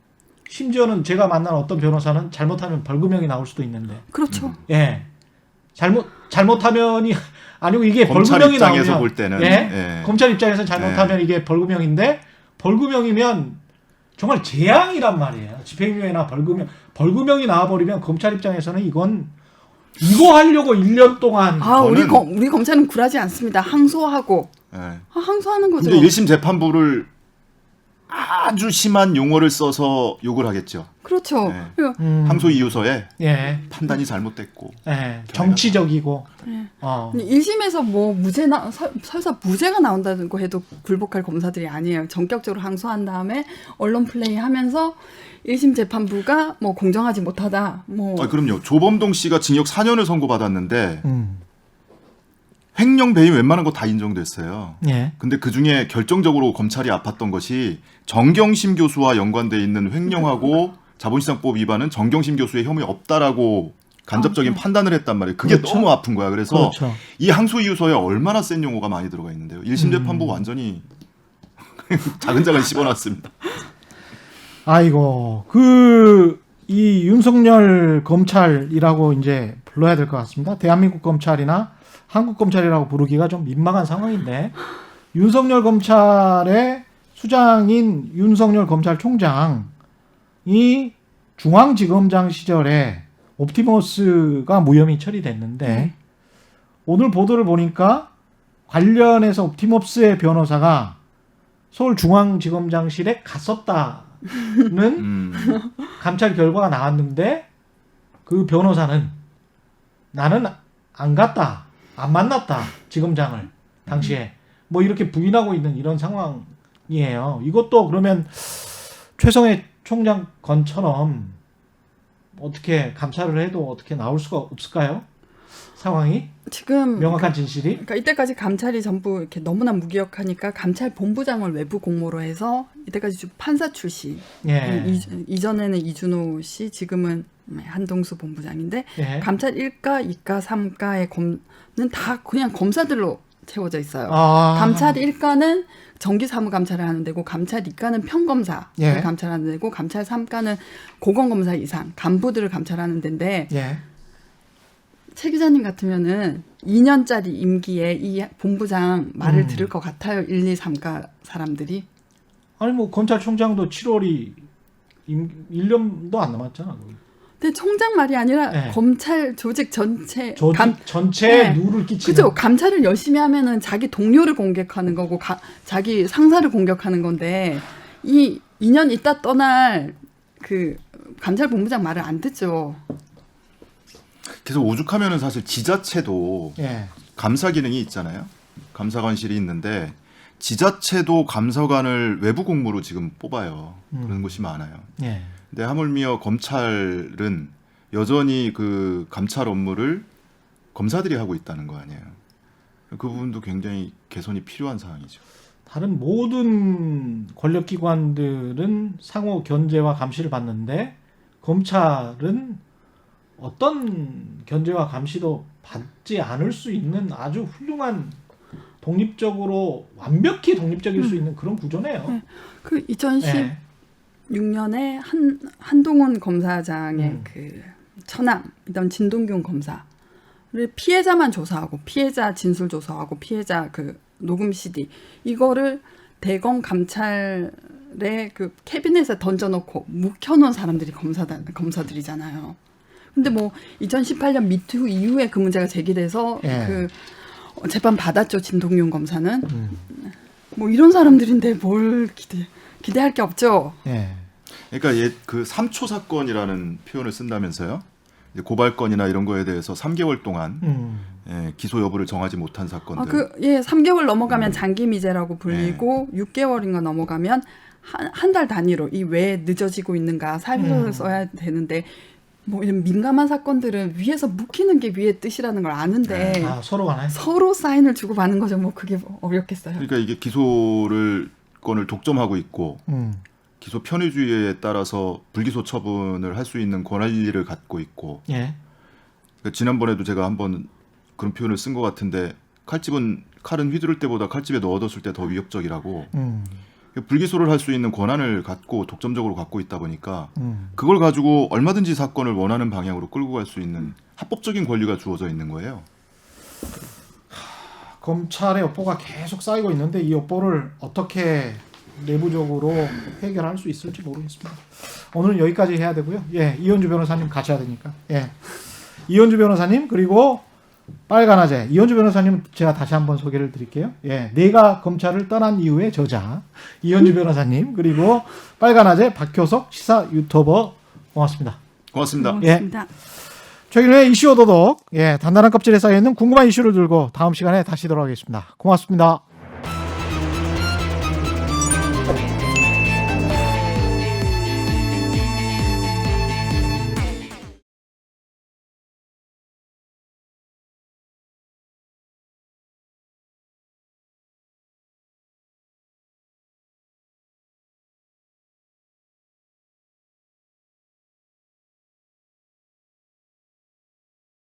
심지어는 제가 만난 어떤 변호사는 잘못하면 벌금형이 나올 수도 있는데. 그렇죠. 예. 잘못하면이 아니고 이게 검찰 벌금형이 입장에서 나오면 볼 때는 예. 검찰 입장에서 잘못하면 이게 벌금형인데 벌금형이면 정말 재앙이란 말이에요. 집행유예나 벌금형이 나와버리면 검찰 입장에서는 이거 하려고 1년 동안 우리 검찰은 굴하지 않습니다. 항소하고 네. 항소하는 거죠. 근데 1심 재판부를 아주 심한 용어를 써서 욕을 하겠죠. 그렇죠. 네. 그러니까 항소 이유서에 예. 판단이 잘못됐고. 예. 정치적이고. 네. 1심에서 뭐 설사 무죄가 나온다고 해도 굴복할 검사들이 아니에요. 전격적으로 항소한 다음에 언론 플레이 하면서 1심 재판부가 뭐 공정하지 못하다. 그럼요. 조범동 씨가 징역 4년을 선고받았는데 횡령 배임 웬만한 거 다 인정됐어요. 예. 근데 그중에 결정적으로 검찰이 아팠던 것이 정경심 교수와 연관돼 있는 횡령하고 자본시장법 위반은 정경심 교수의 혐의 없다라고 간접적인 판단을 했단 말이에요. 그게 그렇죠. 너무 아픈 거야. 그래서 그렇죠. 이 항소 이유서에 얼마나 센 용어가 많이 들어가 있는데요. 1심 재판부 완전히 자근자근 씹어놨습니다. 아이고 이 윤석열 검찰이라고 이제 불러야 될 것 같습니다. 대한민국 검찰이나 한국 검찰이라고 부르기가 좀 민망한 상황인데 윤석열 검찰의 수장인 윤석열 검찰총장이 중앙지검장 시절에 옵티머스가 무혐의 처리됐는데 오늘 보도를 보니까 관련해서 옵티머스의 변호사가 서울중앙지검장실에 갔었다는 감찰 결과가 나왔는데 그 변호사는 나는 안 갔다, 안 만났다 지검장을 당시에 뭐 이렇게 부인하고 있는 이런 상황이에요. 이것도 그러면 최성해 총장 건처럼 어떻게 감찰을 해도 어떻게 나올 수가 없을까요? 상황이 지금 명확한 진실이. 그러니까 이때까지 감찰이 전부 이렇게 너무나 무기력하니까 감찰 본부장을 외부 공모로 해서 이때까지 판사 출신. 예. 이전에는 이준호 씨, 지금은 한동수 본부장인데 예. 감찰 1가, 2가, 3가의 검은 다 그냥 검사들로 채워져 있어요. 아. 감찰 1가는 정기 사무 감찰을 하는 데고 감찰 2가는 평검사를 예. 감찰하는 데고 감찰 3가는 고검검사 이상 간부들을 감찰하는 데인데 예. 최 기자님 같으면은 2년짜리 임기에 이 본부장 말을 들을 것 같아요. 1, 2, 3가 사람들이. 아니 뭐 검찰총장도 7월이 1년도 안 남았잖아. 근데 총장 말이 아니라 네. 검찰 조직 전체 전체에 네. 누를 끼치는. 그죠. 감찰을 열심히 하면은 자기 동료를 공격하는 거고 자기 상사를 공격하는 건데 이 2년 있다 떠날 그 감찰 본부장 말을 안 듣죠. 계속 오죽하면은 사실 지자체도 예. 감사 기능이 있잖아요. 감사관실이 있는데 지자체도 감사관을 외부 공무로 지금 뽑아요. 그런 곳이 많아요. 예. 근데 하물며 검찰은 여전히 그 감찰 업무를 검사들이 하고 있다는 거 아니에요. 그 부분도 굉장히 개선이 필요한 사항이죠. 다른 모든 권력기관들은 상호 견제와 감시를 받는데 검찰은 어떤 견제와 감시도 받지 않을 수 있는 아주 훌륭한 독립적으로 완벽히 독립적일 수 있는 그런 구조네요. 그 2016년에 한동훈 검사장의 그 처남이던 진동균 검사를 피해자만 조사하고 피해자 진술 조사하고 피해자 그 녹음 CD 이거를 대검 감찰의 그 캐비넷에 던져놓고 묵혀놓은 사람들이 검사들이잖아요. 근데 뭐 2018년 미투 이후에 그 문제가 제기돼서 예. 그 재판 받았죠. 진동윤 검사는. 뭐 이런 사람들인데 뭘 기대할 게 없죠. 예. 그러니까 그 3초 사건이라는 표현을 쓴다면서요? 이제 고발건이나 이런 거에 대해서 3개월 동안 기소 여부를 정하지 못한 사건들. 3개월 넘어가면 장기 미제라고 불리고 6개월인가 넘어가면 한 달 단위로 이 왜 늦어지고 있는가 사유서를 써야 되는데 뭐 이런 민감한 사건들은 위에서 묵히는 게 위의 뜻이라는 걸 아는데 서로 간에 서로 사인을 주고 받는 거죠. 뭐 그게 뭐 어렵겠어요. 그러니까 이게 기소를 건을 독점하고 있고 기소 편의주의에 따라서 불기소 처분을 할 수 있는 권한리를 갖고 있고. 예. 그러니까 지난번에도 제가 한번 그런 표현을 쓴 것 같은데 칼은 휘두를 때보다 칼집에 넣어뒀을 때 더 위협적이라고. 불기소를 할 수 있는 권한을 갖고 독점적으로 갖고 있다 보니까 그걸 가지고 얼마든지 사건을 원하는 방향으로 끌고 갈 수 있는 합법적인 권리가 주어져 있는 거예요. 검찰의 업보가 계속 쌓이고 있는데 이 업보를 어떻게 내부적으로 해결할 수 있을지 모르겠습니다. 오늘은 여기까지 해야 되고요. 예, 이현주 변호사님 가셔야 되니까. 예, 이현주 변호사님 그리고 빨간아재 이현주 변호사님 제가 다시 한번 소개를 드릴게요. 예, 내가 검찰을 떠난 이유의 저자 이현주 변호사님 그리고 빨간아재 박효석 시사 유튜버 고맙습니다. 고맙습니다. 고맙습니다. 최근에 이슈 오도독 단단한 껍질에 쌓여있는 궁금한 이슈를 들고 다음 시간에 다시 돌아오겠습니다. 고맙습니다.